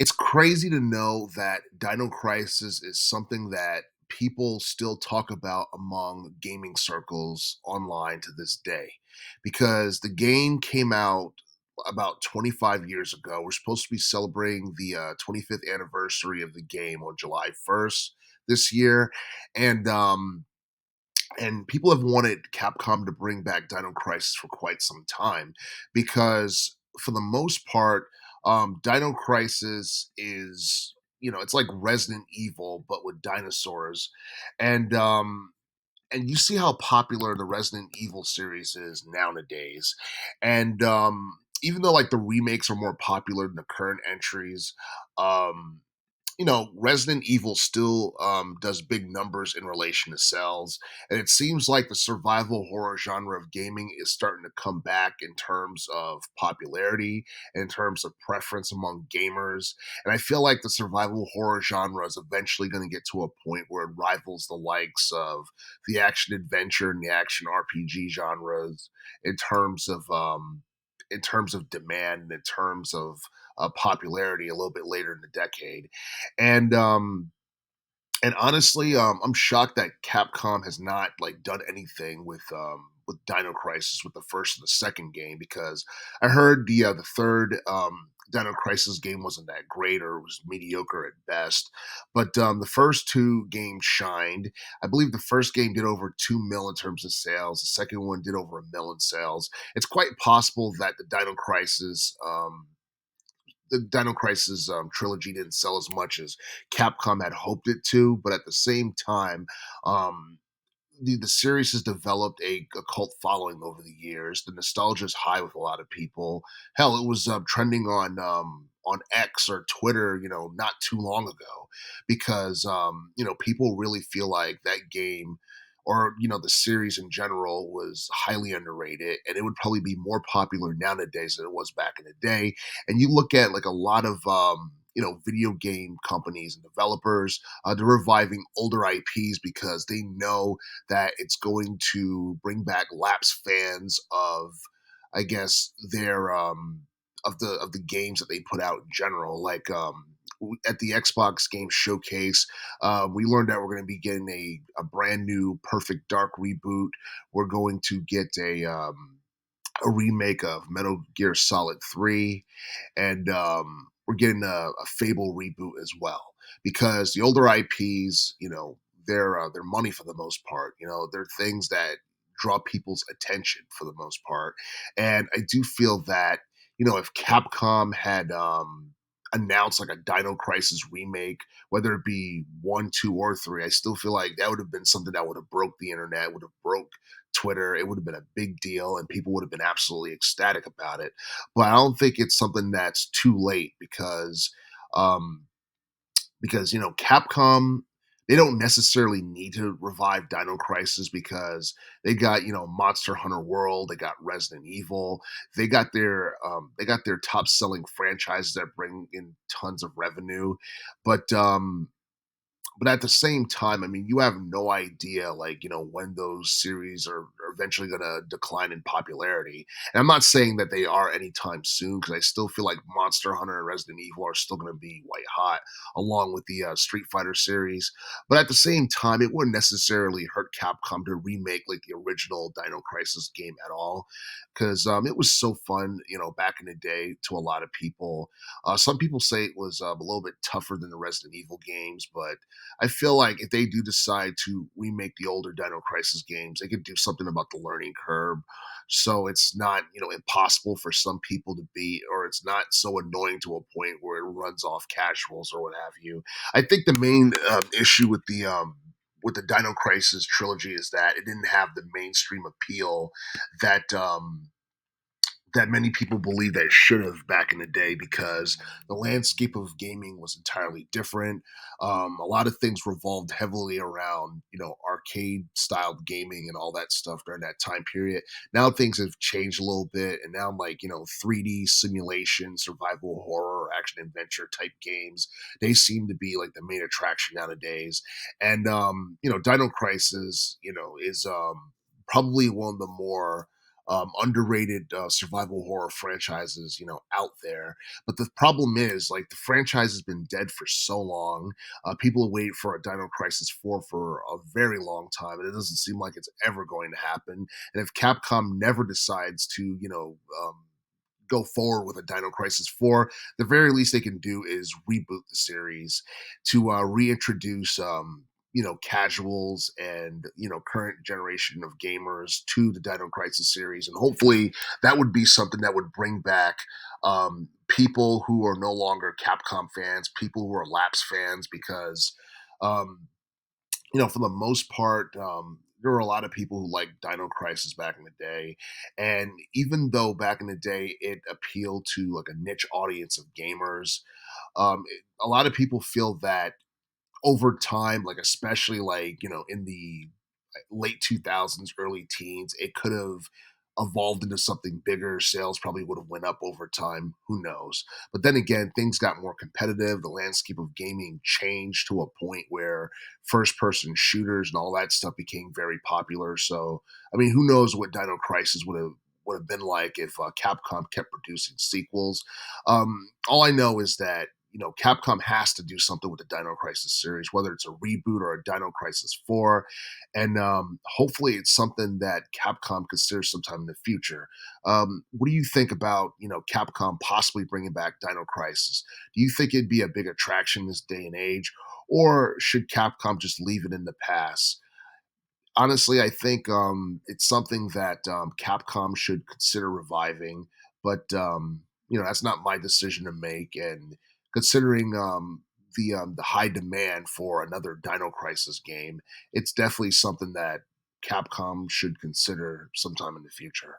It's crazy to know that Dino Crisis is something that people still talk about among gaming circles online to this day because the game came out about 25 years ago. We're supposed to be celebrating the 25th anniversary of the game on July 1st this year. And and people have wanted Capcom to bring back Dino Crisis for quite some time because, for the most part, Dino Crisis is, it's like Resident Evil but with dinosaurs, and and you see how popular the Resident Evil series is nowadays, and even though like the remakes are more popular than the current entries, um, Resident Evil still does big numbers in relation to sales, and it seems like the survival horror genre of gaming is starting to come back in terms of popularity, in terms of preference among gamers. And I feel like the survival horror genre is eventually going to get to a point where it rivals the likes of the action adventure and the action RPG genres in terms of demand, and in terms of popularity a little bit later in the decade. And and honestly, I'm shocked that Capcom has not like done anything with Dino Crisis with the first and the second game, because I heard the third Dino Crisis game wasn't that great, or it was mediocre at best. But the first two games shined. I believe the first game did over 2 mil in terms of sales. The second one did over 1 mil in sales. It's quite possible that the Dino Crisis trilogy didn't sell as much as Capcom had hoped it to, but at the same time, um, the series has developed a cult following over the years. The nostalgia is high with a lot of people. Hell, it was trending on X or Twitter, not too long ago, because people really feel like that game, or the series in general, was highly underrated, and it would probably be more popular nowadays than it was back in the day. And you look at like a lot of video game companies and developers, they're reviving older IPs because they know that it's going to bring back lapsed fans of, I guess, their of the games that they put out in general. Like at the Xbox Game Showcase, we learned that we're going to be getting a brand new Perfect Dark reboot. We're going to get a remake of Metal Gear Solid 3, and we're getting a Fable reboot as well. Because the older IPs, they're money for the most part. They're things that draw people's attention for the most part. And I do feel that, if Capcom had announced like a Dino Crisis remake, whether it be one, two, or three, I still feel like that would have been something that would have broke the internet, would have broke Twitter. It would have been a big deal, and people would have been absolutely ecstatic about it. But I don't think it's something that's too late, um, because Capcom, they don't necessarily need to revive Dino Crisis, because they got Monster Hunter World, they got Resident Evil, they got their top selling franchises that bring in tons of revenue. But but at the same time, I mean, you have no idea, like, when those series are eventually going to decline in popularity. And I'm not saying that they are anytime soon, because I still feel like Monster Hunter and Resident Evil are still going to be white hot, along with the Street Fighter series. But at the same time, it wouldn't necessarily hurt Capcom to remake like the original Dino Crisis game at all, because it was so fun, back in the day to a lot of people. Some people say it was a little bit tougher than the Resident Evil games, but I feel like if they do decide to remake the older Dino Crisis games, they could do something about the learning curve, so it's not, impossible for some people to beat, or it's not so annoying to a point where it runs off casuals or what have you. I think the main issue with the Dino Crisis trilogy is that it didn't have the mainstream appeal that that many people believe that it should have back in the day, because the landscape of gaming was entirely different. A lot of things revolved heavily around, arcade styled gaming and all that stuff during that time period. Now things have changed a little bit, and now, like, 3D simulation, survival horror, action adventure type games, they seem to be like the main attraction nowadays. And Dino Crisis, is probably one of the more underrated survival horror franchises, out there. But the problem is, like, the franchise has been dead for so long. People have waited for a Dino Crisis 4 for a very long time, and it doesn't seem like it's ever going to happen. And if Capcom never decides to, go forward with a Dino Crisis 4, the very least they can do is reboot the series to reintroduce casuals and current generation of gamers to the Dino Crisis series, and hopefully that would be something that would bring back people who are no longer Capcom fans, people who are lapsed fans, because um, for the most part, there were a lot of people who liked Dino Crisis back in the day. And even though back in the day it appealed to like a niche audience of gamers, a lot of people feel that over time, like especially like, in the late 2000s, early teens, it could have evolved into something bigger. Sales probably would have went up over time. Who knows? But then again, things got more competitive. The landscape of gaming changed to a point where first person shooters and all that stuff became very popular. So, I mean, who knows what Dino Crisis would have been like if Capcom kept producing sequels. All I know is that Capcom has to do something with the Dino Crisis series, whether it's a reboot or a Dino Crisis 4, and hopefully it's something that Capcom considers sometime in the future. What do you think about Capcom possibly bringing back Dino Crisis? Do you think it'd be a big attraction this day and age, or should Capcom just leave it in the past? Honestly, I think it's something that Capcom should consider reviving, but that's not my decision to make. And considering the high demand for another Dino Crisis game, it's definitely something that Capcom should consider sometime in the future.